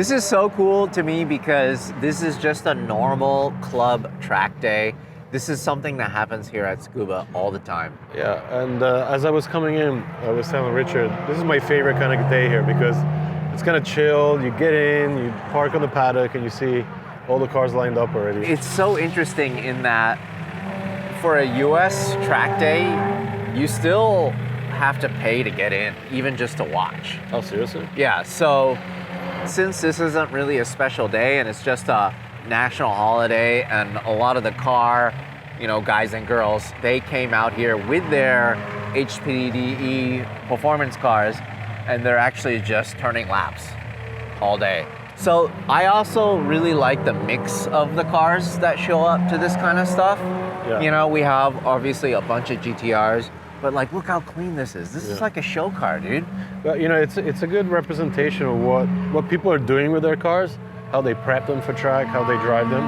This is so cool to me because this is just a normal club track day. This is something that happens here at Tsukuba all the time. Yeah, and as I was coming in, I was telling Richard, this is my favorite kind of day here because it's kind of chill. You get in, you park on the paddock, and you see all the cars lined up already. It's so interesting in that for a US track day, you still have to pay to get in, even just to watch. Oh, seriously? Yeah, so since this isn't really a special day and it's just a national holiday, and a lot of the car, guys and girls, they came out here with their HPDE performance cars, and they're actually just turning laps all day. So I also really like the mix of the cars that show up to this kind of stuff. Yeah. We have obviously a bunch of GTRs, but like, look how clean this is. This is like a show car, dude. But it's a good representation of what people are doing with their cars, how they prep them for track, how they drive them.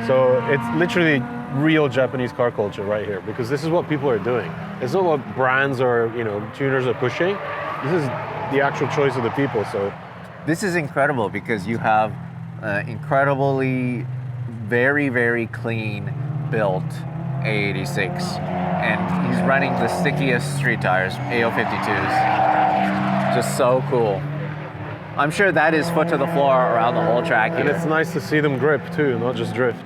So it's literally real Japanese car culture right here, because this is what people are doing. It's not what brands or tuners are pushing. This is the actual choice of the people. So this is incredible because you have incredibly very, very clean built A86, and he's running the stickiest street tires, AO52s. Just so cool. I'm sure that is foot to the floor around the whole track here. And it's nice to see them grip too, not just drift.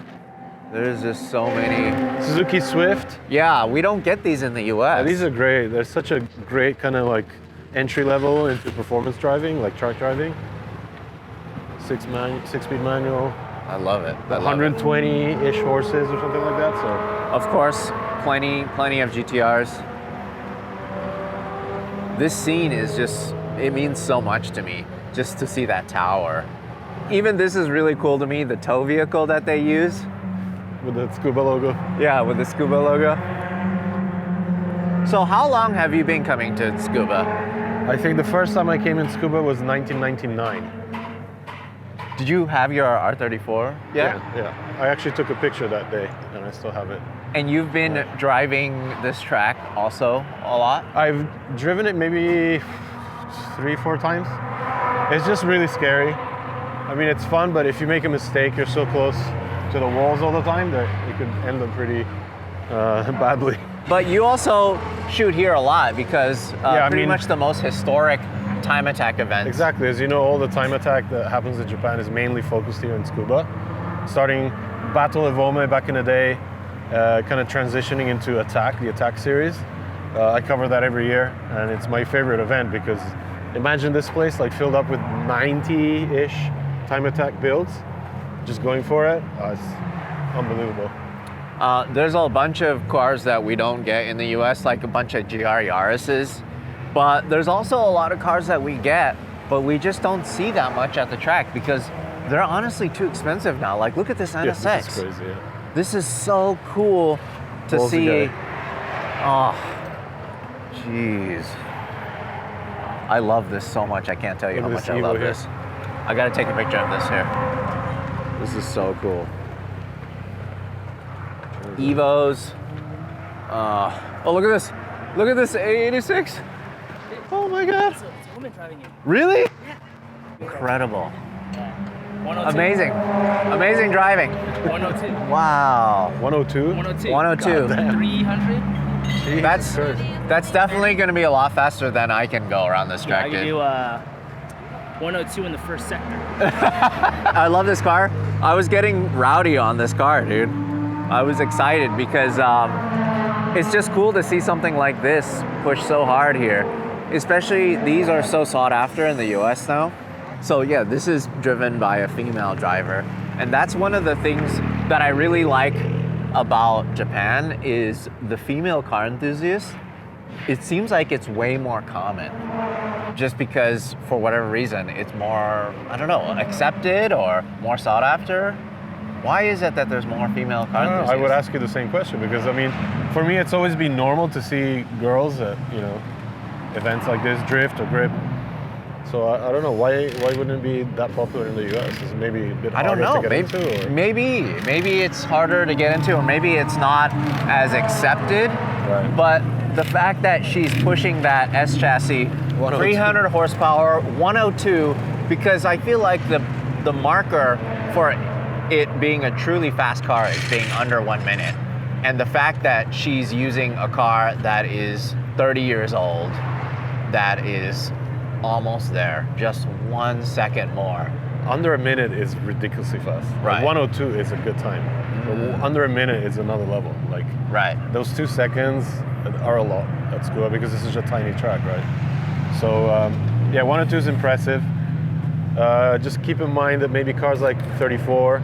There's just so many. Suzuki Swift. Yeah, we don't get these in the US. Yeah, these are great. They're such a great kind of like entry level into performance driving, like track driving. 6-speed manual. I love it. 120-ish horses or something like that. So of course, plenty of GTRs. This scene is just, it means so much to me, just to see that tower. Even this is really cool to me, the tow vehicle that they use. with the Tsukuba logo. Yeah, with the Tsukuba logo. So how long have you been coming to Tsukuba? I think the first time I came in Tsukuba was 1999. Did you have your R34? Yeah. I actually took a picture that day, and I still have it. And you've been driving this track also a lot? I've driven it maybe 3-4 times. It's just really scary. I mean, it's fun, but if you make a mistake, you're so close to the walls all the time that you could end up pretty badly. But you also shoot here a lot because pretty much the most historic time attack event. Exactly. As you know, all the time attack that happens in Japan is mainly focused here in Tsukuba. Starting Battle of Ome back in the day, kind of transitioning into Attack, the Attack series. I cover that every year, and it's my favorite event because imagine this place like filled up with 90-ish time attack builds, just going for it. It's unbelievable. There's a bunch of cars that we don't get in the US, like a bunch of GR Yaris's, but there's also a lot of cars that we get, but we just don't see that much at the track because they're honestly too expensive now. Like, look at this NSX. Yeah, this is crazy, yeah. This is so cool to see. Oh, jeez. I love this so much. I can't tell you how much I love this. I gotta take a picture of this here. This is so cool. Evos. Oh, look at this. Look at this A86. Oh my God. It's a woman driving it. Really? Yeah. Incredible. Yeah. 102. Amazing. Amazing driving. 102. Wow. 102? 102. 102. 300. That's definitely going to be a lot faster than I can go around this track. I can do 102 in the first sector. I love this car. I was getting rowdy on this car, dude. I was excited because it's just cool to see something like this push so hard here. Especially these are so sought after in the US now. So yeah, this is driven by a female driver. And that's one of the things that I really like about Japan is the female car enthusiast. It seems like it's way more common just because for whatever reason, it's more, I don't know, accepted or more sought after. Why is it that there's more female car enthusiasts? I would ask you the same question because I mean, for me, it's always been normal to see girls at, events like this, drift or grip. So I don't know, why wouldn't it be that popular in the US? Is it maybe a bit harder to get into? Or? Maybe it's harder to get into, or maybe it's not as accepted. Right. But the fact that she's pushing that S-chassis, 300 horsepower, 102, because I feel like the marker for it being a truly fast car is being under 1 minute. And the fact that she's using a car that is 30 years old, that is almost there, just 1 second more. Under a minute is ridiculously fast. Right. Like 102 is a good time. But under a minute is another level. Like Right. those 2 seconds are a lot at Tsukuba because this is such a tiny track, right? So yeah, 102 is impressive. Just keep in mind that maybe cars like 34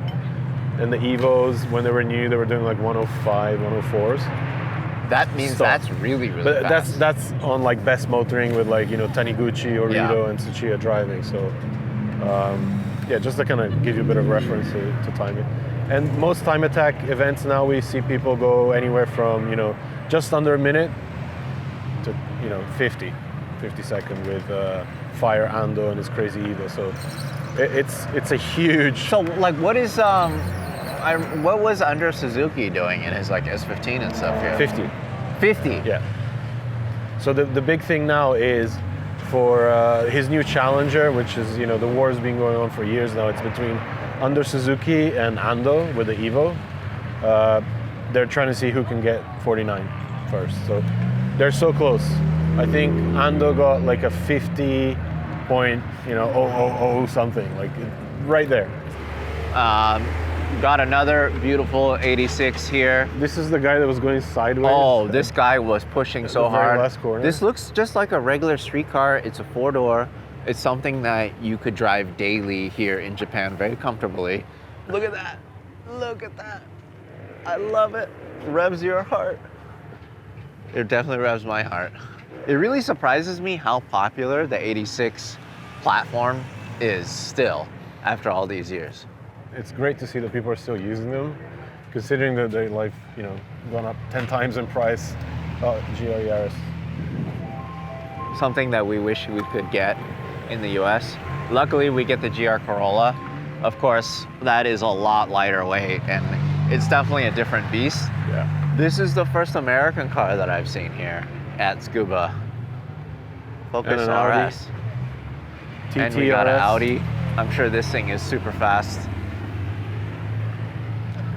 and the Evos, when they were new, they were doing like 105, 104s. That means Stop. that's really, really But fast. that's on like best motoring with like, you know, Taniguchi, Orito, and Tsuchiya driving. So yeah, just to kind of give you a bit of reference to timing. And most time attack events now, we see people go anywhere from, you know, just under a minute to, you know, 50 second with Fire Ando and his crazy Evo. So it's a huge. So like what is what was Under Suzuki doing in his like S15 and stuff here? 50. 50? Yeah. So the big thing now is for his new challenger, which is, you know, the war has been going on for years now. It's between Under Suzuki and Ando with the Evo. They're trying to see who can get 49 first. So they're so close. I think Ando got like a 50 point, you know, 000 something, like right there. Got another beautiful 86 here. This is the guy that was going sideways. Oh, this guy was pushing so the very hard. last corner. This looks just like a regular street car. It's a 4-door. It's something that you could drive daily here in Japan very comfortably. Look at that. Look at that. I love it. Revs your heart. It definitely revs my heart. It really surprises me how popular the 86 platform is still after all these years. It's great to see that people are still using them, considering that they like, you know, gone up 10 times in price. Oh, GR Yaris. Something that we wish we could get in the US. Luckily, we get the GR Corolla. Of course, that is a lot lighter weight, and it's definitely a different beast. Yeah. This is the first American car that I've seen here at Tsukuba. Focus And an RS. TT And we got an RS. Audi. I'm sure this thing is super fast.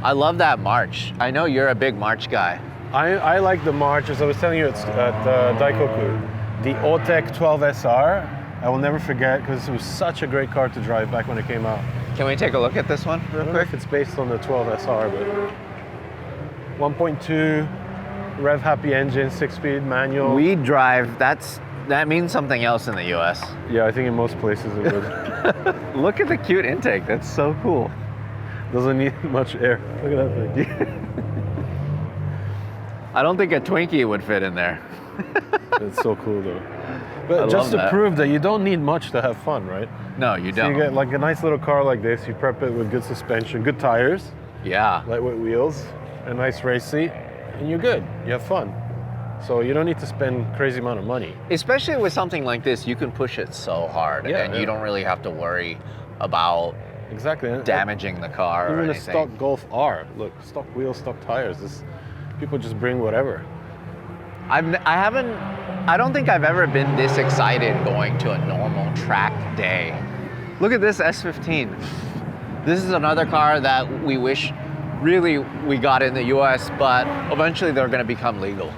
I love that March. I know you're a big March guy. I like the March, as I was telling you at Daikoku. The Otec 12 SR, I will never forget because it was such a great car to drive back when it came out. Can we take a look at this one real I don't know quick? if it's based on the 12 SR, but 1.2 rev happy engine, 6-speed manual. We drive, that means something else in the US. Yeah, I think in most places it would. Look at the cute intake, that's so cool. Doesn't need much air. Look at that thing. I don't think a Twinkie would fit in there. It's so cool though. I But just love to that. prove that you don't need much to have fun, right? No, you So don't. you get like a nice little car like this, you prep it with good suspension, good tires, Yeah. lightweight wheels, a nice race seat, and you're good. You have fun. So you don't need to spend crazy amount of money. Especially with something like this, you can push it so hard, Yeah, and you yeah. don't really have to worry about Exactly. And damaging the car or even a anything. stock Golf R, look, stock wheels, stock tires. People just bring whatever. I don't think I've ever been this excited going to a normal track day. Look at this S15. This is another car that we wish really we got in the US, but eventually they're gonna become legal.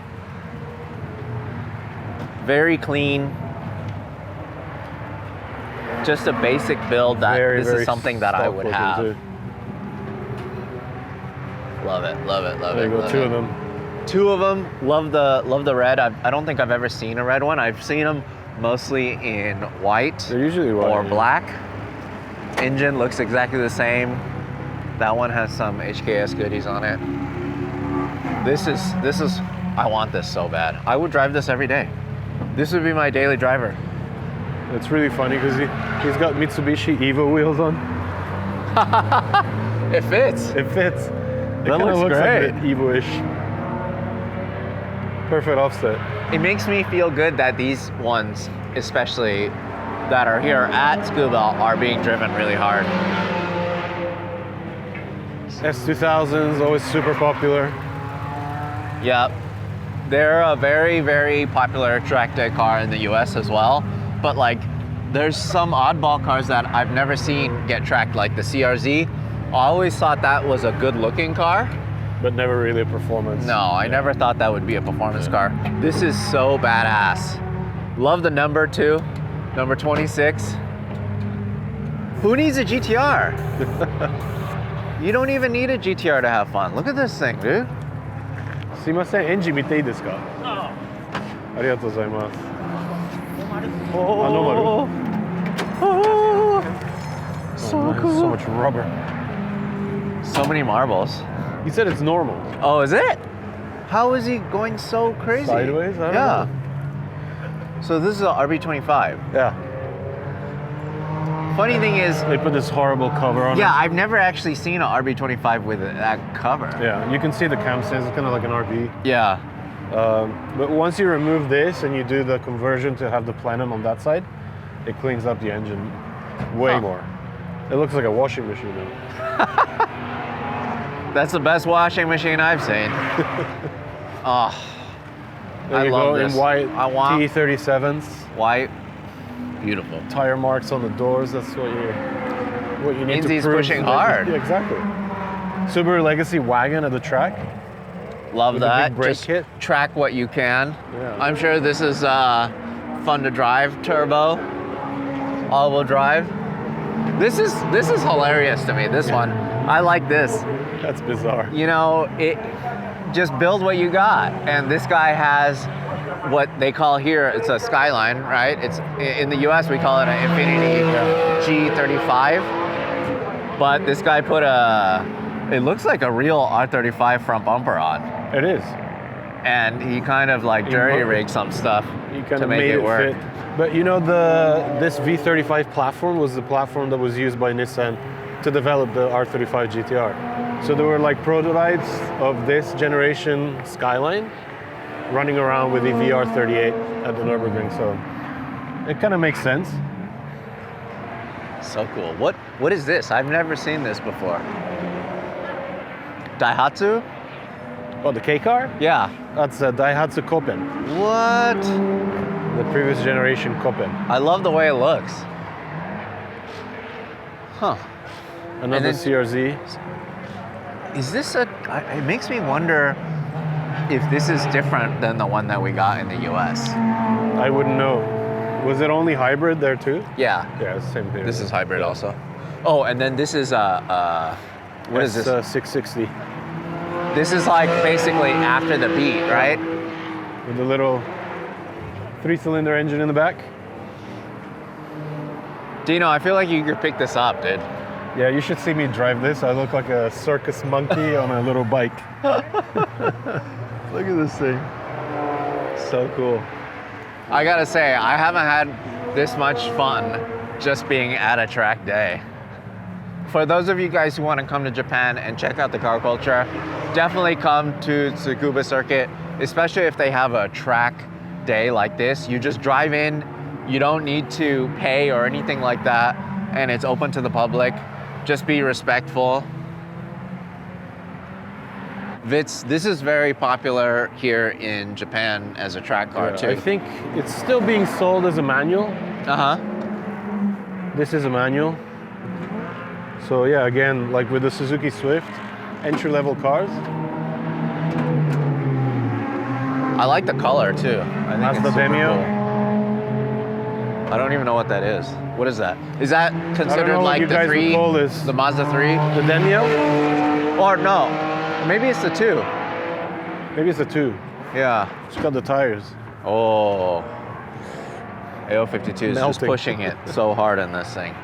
Very clean. Just a basic build that this is something that I stock would looking have. too. Love it, love it, love There it. you go, love two it. of them. Two of them. Love the red. I don't think I've ever seen a red one. I've seen them mostly in white They're usually white, or yeah. black. Engine looks exactly the same. That one has some HKS goodies on it. This is. I want this so bad. I would drive this every day. This would be my daily driver. It's really funny because he's got Mitsubishi Evo wheels on. It fits. It fits. It That kinda looks looks great. like a bit Evo-ish. Perfect offset. It makes me feel good that these ones, especially that are here at Tsukuba, are being driven really hard. S2000s, always super popular. Yep. They're a very, very popular track day car in the US as well. But like there's some oddball cars that I've never seen get tracked, like the CRZ. I always thought that was a good looking car. But never really a performance. No, I never thought that would be a performance car. This is so badass. Love the number too, number 26. Who needs a GTR? You don't even need a GTR to have fun. Look at this thing, dude. すいません、エンジン見ていいですか？ありがとうございます。Oh, oh, so Oh, man, cool. so much rubber. So many marbles. He said it's normal. Oh, is it? How is he going so crazy? Sideways? I don't yeah. know. So this is a RB25. Yeah. Funny thing is, They put this horrible cover on yeah, it. I've never actually seen an RB25 with that cover. Yeah, you can see the cam stands. It's kind of like an RB. Yeah. But once you remove this and you do the conversion to have the plenum on that side, it cleans up the engine way more. It looks like a washing machine now. That's the best washing machine I've seen. Oh, There I you love go this. in white I want T37s. white. Beautiful. Tire marks on the doors. That's what you need Means to he's prove. pushing hard. Yeah, exactly. Subaru Legacy wagon at the track. Love With a that. big brake Just kit. track what you can. Yeah. I'm sure this is fun to drive. Turbo, all-wheel drive. This is hilarious to me. This one, I like this. That's bizarre. You know, it just build what you got. And this guy has what they call here, it's a Skyline, right? It's in the US we call it an Infiniti G35. But this guy put it looks like a real R35 front bumper on. It is. And he kind of like jury-rigged some stuff You kind to of make made it work. fit. But you know, this V35 platform was the platform that was used by Nissan to develop the R35 GTR. So there were like prototypes of this generation Skyline running around with the VR38 at the Nürburgring. So it kind of makes sense. So cool. What is this? I've never seen this before. Daihatsu? Oh, the K car? Yeah. That's a Daihatsu Koppen, What? the previous generation Koppen. I love the way it looks. Huh. Another then- CRZ. Is this it makes me wonder if this is different than the one that we got in the US. I wouldn't know. Was it only hybrid there too? Yeah. Yeah, it's the same thing. This is hybrid also. Oh, and then this is what is this? 660 This is like basically after the beat, right? with the little 3-cylinder engine in the back. Dino, I feel like you could pick this up, dude. Yeah, you should see me drive this. I look like a circus monkey on a little bike. Look at this thing. So cool. I gotta say, I haven't had this much fun just being at a track day. For those of you guys who want to come to Japan and check out the car culture, definitely come to Tsukuba circuit, especially if they have a track day like this. You just drive in, you don't need to pay or anything like that, and it's open to the public. Just be respectful. This is very popular here in Japan as a track car too. I think it's still being sold as a manual. Uh-huh. This is a manual. So yeah, again, like with the Suzuki Swift, entry-level cars. I like the color too. I think Mazda it's super Demio. cool. I don't even know what that is. What is that? Is that considered know what like you the guys would 3, call this. the Mazda 3? The Demio? Or no, maybe it's the 2. Maybe it's a 2. Yeah. It's got the tires. Oh, AO52 is just Melting. pushing it so hard in this thing.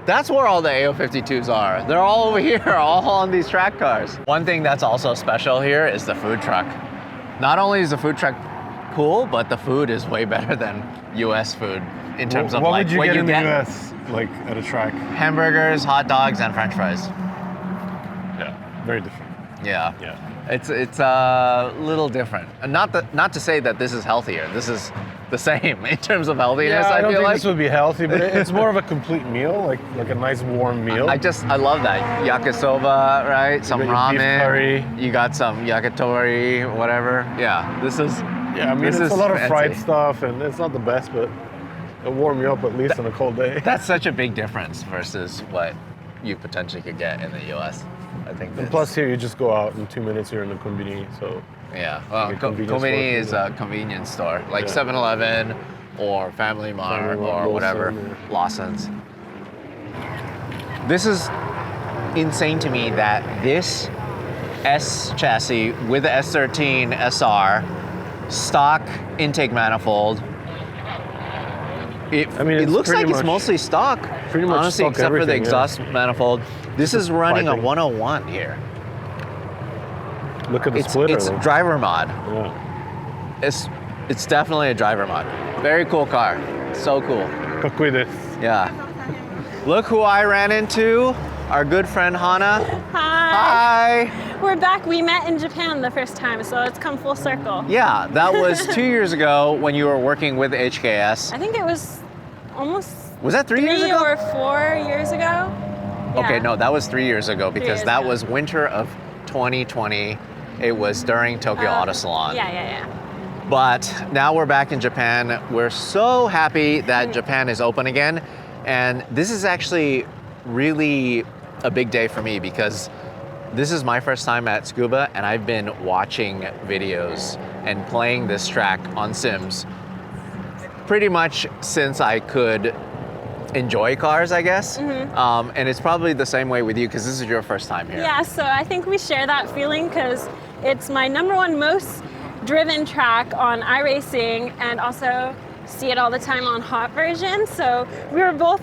That's where all the AO52s are. They're all over here, all on these track cars. One thing that's also special here is the food truck. Not only is the food truck cool, but the food is way better than US food in terms of what like would you what get you in get. the US, like at a track? Hamburgers, hot dogs, and French fries. Yeah, very different. Yeah. Yeah. It's a little different. And not to say that this is healthier. This is the same in terms of healthiness, I don't feel think like. this would be healthy, but it's more of a complete meal, like a nice warm meal. I love that. Yakisoba, right? Some got your beef ramen. curry. You got some yakitori, whatever. Yeah, this is Yeah, I mean, this it's is a lot of fried fancy. stuff, and it's not the best, but It'll warm you up at least on a cold day. That's such a big difference versus what you potentially could get in the US. I think. And plus here, you just go out in 2 minutes. You're in the Combini, so yeah. Well, Like a convenience Combini store. is a convenience store, like Yeah. 7-Eleven or Family Mart Family Mart, or whatever, Lawson, Lawson's. This is insane to me that this S chassis with the S13 SR, stock intake manifold. It it's looks like pretty it's much- mostly stock. pretty much honestly, stock except for the everything, yeah. exhaust manifold. This is running a piping. 101 here. look at the splitter. It's though. driver mod. Yeah. It's definitely a driver mod. Very cool car. So cool. かっこいいです。 Yeah. Look who I ran into. Our good friend Hana. Hi. Hi. We're back. We met in Japan the first time, so it's come full circle. Yeah, that was 2 years ago when you were working with HKS. I think it was almost Was that 3 years 3 ago? or 4 years ago. Okay, Yeah. no, that was 3 years ago because years that ago. was winter of 2020. It was during Tokyo Auto Salon. Yeah. But now we're back in Japan. We're so happy that Japan is open again. And this is actually really a big day for me because this is my first time at Tsukuba and I've been watching videos and playing this track on Sims pretty much since I could enjoy cars, I guess. And it's probably the same way with you because this is your first time here. Yeah, so I think we share that feeling because it's my #1 most driven track on iRacing and also see it all the time on hot version. So we were both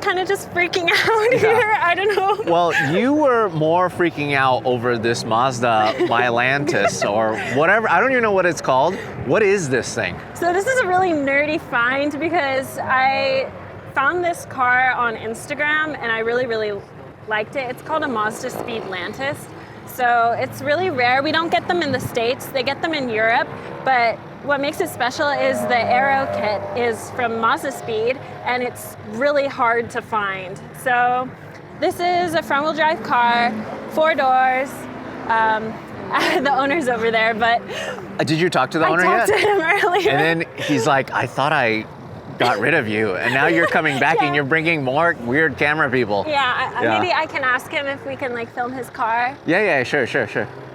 kind of just freaking out here. I don't know. Well, you were more freaking out over this Mazda Lantus or whatever. I don't even know what it's called. What is this thing? So this is a really nerdy find because I found this car on Instagram and I really liked it. It's called a Mazdaspeed Lantus. So it's really rare. We don't get them in the States. They get them in Europe. But what makes it special is the aero kit is from Mazdaspeed and it's really hard to find. So this is a front-wheel drive car, 4 doors. The owner's over there, but Did you talk to the owner I talked yet? to him earlier. And then he's like, I thought I got rid of you. And now you're coming back and Yeah. you're bringing more weird camera people. Yeah, Yeah. maybe I can ask him if we can like film his car. Yeah, sure.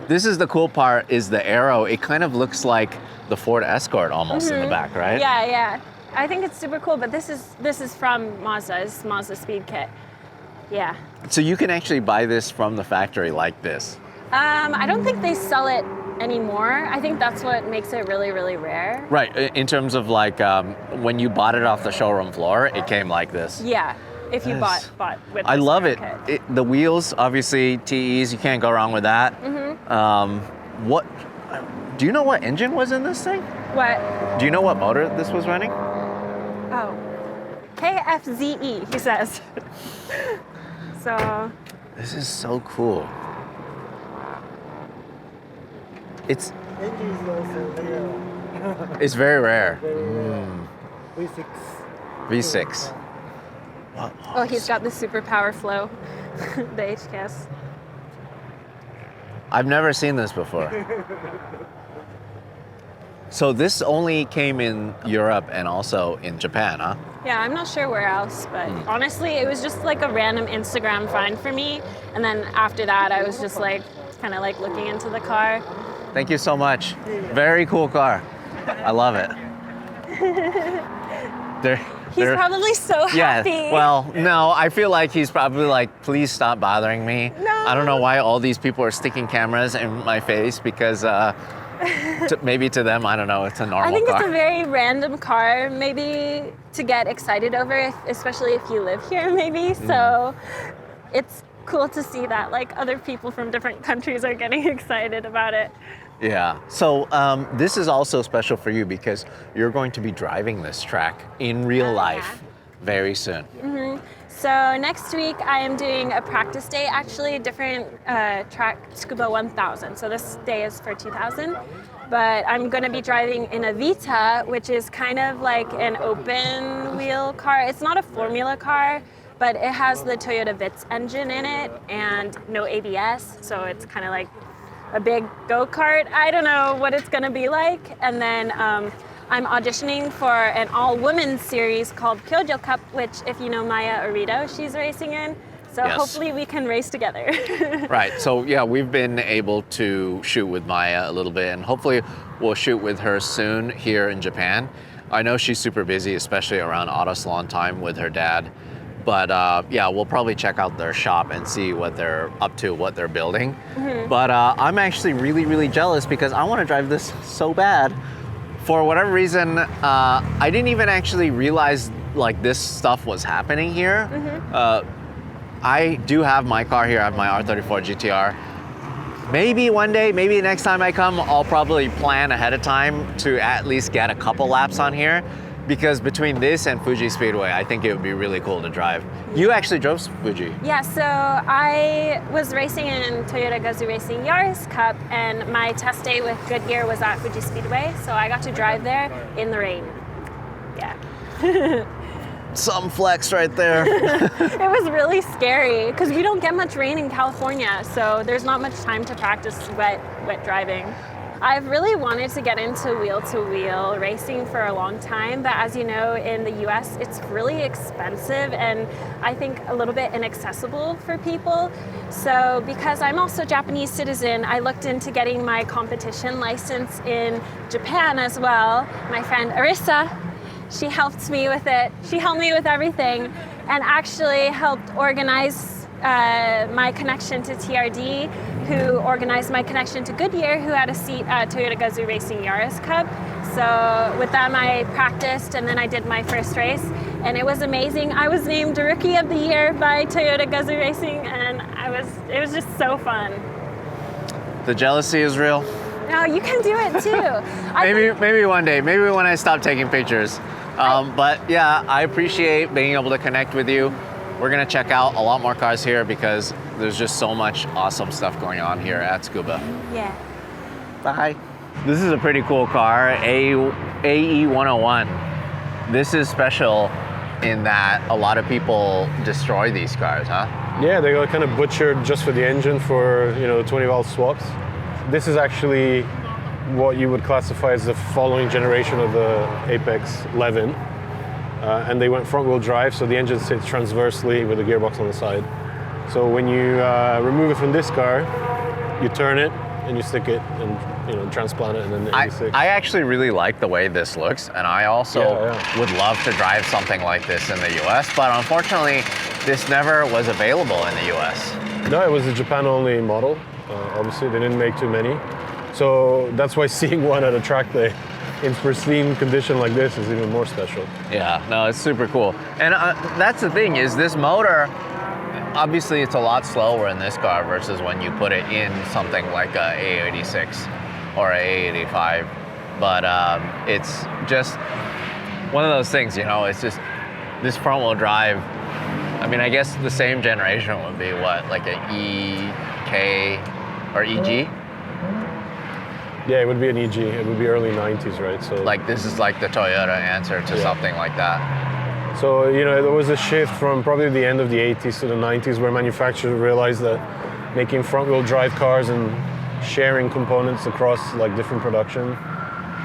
This is the cool part is the arrow. It kind of looks like the Ford Escort almost in the back, right? Yeah. I think it's super cool, but this is from Mazda. It's Mazda Speed Kit. Yeah. So you can actually buy this from the factory like this. I don't think they sell it anymore. I think that's what makes it really rare. Right, in terms of like when you bought it off the showroom floor, it came like this. Yeah. If you Yes. bought with I this love aero it. kit. The wheels, obviously TEs, you can't go wrong with that. What? Do you know what engine was in this thing? What? Do you know what motor this was running? Oh. KFZE, he says. So This is so cool. It's it's very rare. V6. V6. Wow. oh, he's got the super power flow, the HKS. I've never seen this before. So this only came in Europe and also in Japan, huh? Yeah, I'm not sure where else, but honestly, it was just like a random Instagram find for me. And then after that, I was just like, kind of like looking into the car. Thank you so much. Very cool car. I love it. He's probably so happy. Yeah, well, no, I feel like he's probably like, please stop bothering me. No. I don't know why all these people are sticking cameras in my face because maybe to them, I don't know, it's a normal I think car. it's a very random car, maybe to get excited over, especially if you live here, maybe. So it's cool to see that like other people from different countries are getting excited about it. Yeah. So this is also special for you because you're going to be driving this track in real life very soon. So next week I am doing a practice day, actually a different track, Tsukuba 1000. So this day is for 2000, but I'm going to be driving in a Vita, which is kind of like an open wheel car. It's not a formula car, but it has the Toyota Vitz engine in it and no ABS. So it's kind of like a big go-kart. I don't know what it's going to be like. And then I'm auditioning for an all-women's series called Kyojo Cup, which, if you know Maya Arito, she's racing in. So Yes. hopefully we can race together. Right, so yeah, we've been able to shoot with Maya a little bit, and hopefully we'll shoot with her soon here in Japan. I know she's super busy, especially around auto salon time with her dad. But yeah, we'll probably check out their shop and see what they're up to, what they're building. But I'm actually really, really jealous because I want to drive this so bad. For whatever reason, I didn't even actually realize like this stuff was happening here. I do have my car here. I have my R34 GTR. Maybe one day, maybe next time I come, I'll probably plan ahead of time to at least get a couple laps on here, because between this and Fuji Speedway, I think it would be really cool to drive. You actually drove Fuji. Yeah, so I was racing in Toyota Gazoo Racing Yaris Cup, and my test day with Goodyear was at Fuji Speedway, so I got to drive there in the rain. Yeah. Some flex right there. It was really scary because we don't get much rain in California, so there's not much time to practice wet driving. I've really wanted to get into wheel-to-wheel racing for a long time, but as you know, in the US, it's really expensive and I think a little bit inaccessible for people. So because I'm also a Japanese citizen, I looked into getting my competition license in Japan as well. My friend Arisa, she helped me with it. She helped me with everything and actually helped organize my connection to TRD, who organized my connection to Goodyear, who had a seat at Toyota Gazoo Racing Yaris Cup. So with them I practiced and then I did my first race and it was amazing. I was named Rookie of the Year by Toyota Gazoo Racing and it was just so fun. The jealousy is real. No, you can do it too. Maybe one day, maybe when I stop taking pictures. But yeah, I appreciate being able to connect with you. We're gonna check out a lot more cars here because there's just so much awesome stuff going on here at Tsukuba. Yeah. Bye. This is a pretty cool car, AE 101. This is special in that a lot of people destroy these cars, huh? Yeah, they got kind of butchered just for the engine for 20 valve swaps. This is actually what you would classify as the following generation of the Apex 11. And they went front wheel drive, so the engine sits transversely with the gearbox on the side. So when you remove it from this car, you turn it and you stick it and transplant it, and then the 86. I actually really like the way this looks, and I also would love to drive something like this in the US, but unfortunately, this never was available in the US. No, it was a Japan-only model. Obviously, they didn't make too many. So that's why seeing one at a track day in pristine condition like this is even more special. Yeah, no, it's super cool. And that's the thing, is this motor, obviously it's a lot slower in this car versus when you put it in something like a A86 or a A85. But it's just one of those things, it's just this front wheel drive. I mean, I guess the same generation would be what, like an EK or EG? Yeah, it would be an EG. It would be early 90s, right? So like this is like the Toyota answer to something like that. So, there was a shift from probably the end of the 80s to the 90s where manufacturers realized that making front-wheel drive cars and sharing components across like different production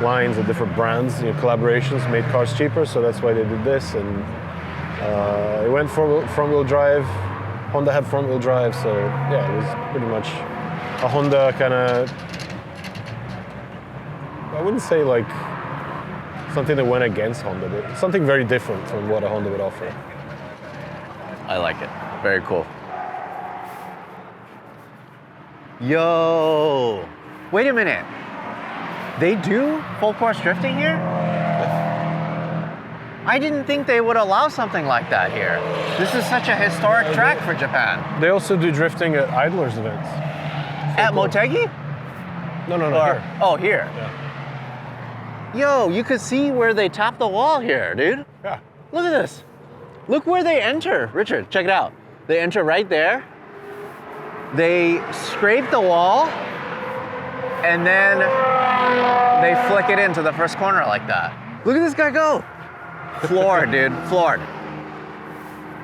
lines of different brands, collaborations made cars cheaper. So that's why they did this, and it went front-wheel drive. Honda had front-wheel drive, so yeah, it was pretty much a Honda kind of. I wouldn't say like something that went against Honda, but something very different from what a Honda would offer. I like it. Very cool. Yo, wait a minute. They do full course drifting here? I didn't think they would allow something like that here. This is such a historic track for Japan. They also do drifting at idlers events. At Motegi? No, here. Oh, here. Yeah. Yo, you could see where they tap the wall here, dude. Yeah. Look at this. Look where they enter. Richard, check it out. They enter right there. They scrape the wall, and then they flick it into the first corner like that. Look at this guy go. Floored, dude, floored.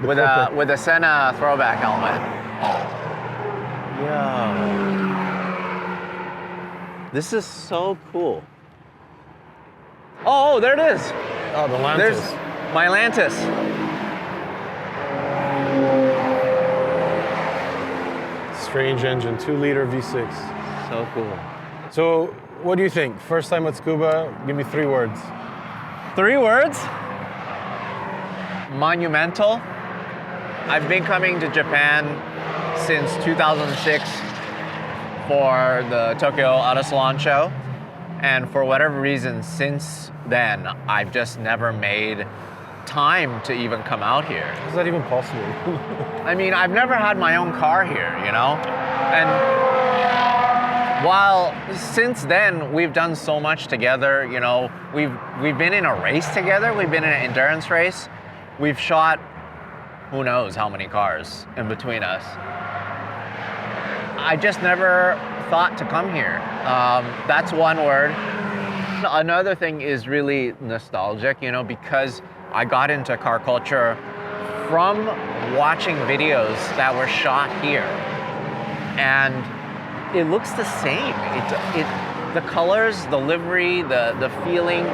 With a Senna throwback helmet. Yo. This is so cool. Oh, there it is. Oh, the Lantus. There's my Lantus. Strange engine, 2-liter V6. So cool. So, what do you think? First time at Tsukuba, give me 3 words. 3 words? Monumental. I've been coming to Japan since 2006 for the Tokyo Auto Salon show. And for whatever reason, since then, I've just never made time to even come out here. How is that even possible? I mean, I've never had my own car here, you know? And while since then we've done so much together, you know, we've been in a race together, we've been in an endurance race, we've shot who knows how many cars in between us. I just never thought to come here. That's one word. Another thing is really nostalgic, you know, because I got into car culture from watching videos that were shot here. And it looks the same. The colors, the livery, the feeling,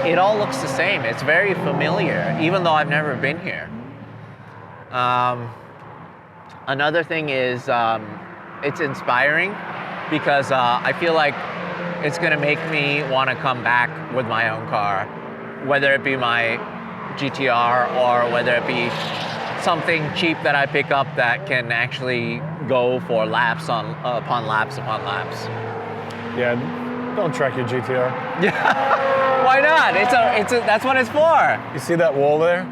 it all looks the same. It's very familiar, even though I've never been here. Another thing is it's inspiring because I feel like it's gonna make me wanna come back with my own car, whether it be my GTR or whether it be something cheap that I pick up that can actually go for laps upon laps upon laps. Yeah, don't track your GTR. Yeah, why not? That's what it's for. You see that wall there?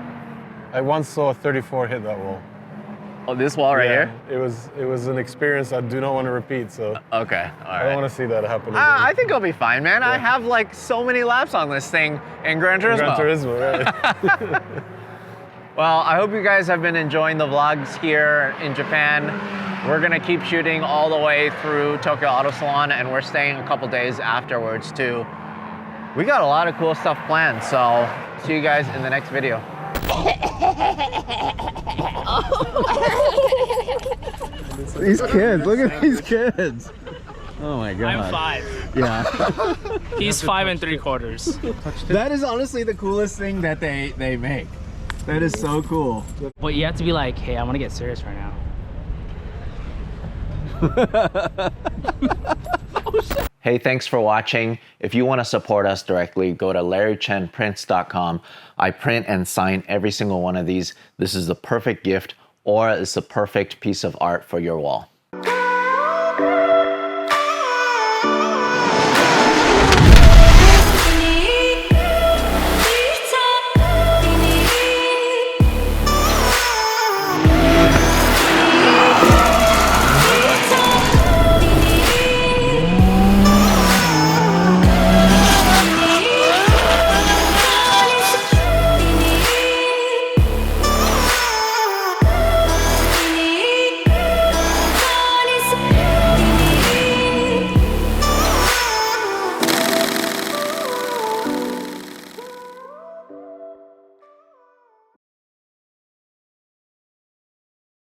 I once saw a 34 hit that wall. Oh, this wall right here? It was an experience I do not want to repeat, so Okay, all I right. don't want to see that happen again. I think it'll be fine, man. I have like so many laps on this thing in Gran Turismo. Gran Turismo, right? Well, I hope you guys have been enjoying the vlogs here in Japan. We're gonna keep shooting all the way through Tokyo Auto Salon, and we're staying a couple days afterwards too. We got a lot of cool stuff planned, so see you guys in the next video. These kids, look at these kids. Oh my God. I'm 5. Yeah. He's 5 3/4. That is honestly the coolest thing that they make. That is so cool. But you have to be like, hey, I want to get serious right now. Hey, thanks for watching. If you want to support us directly, go to larrychenprints.com. I print and sign every single one of these. This is the perfect gift, or it's the perfect piece of art for your wall.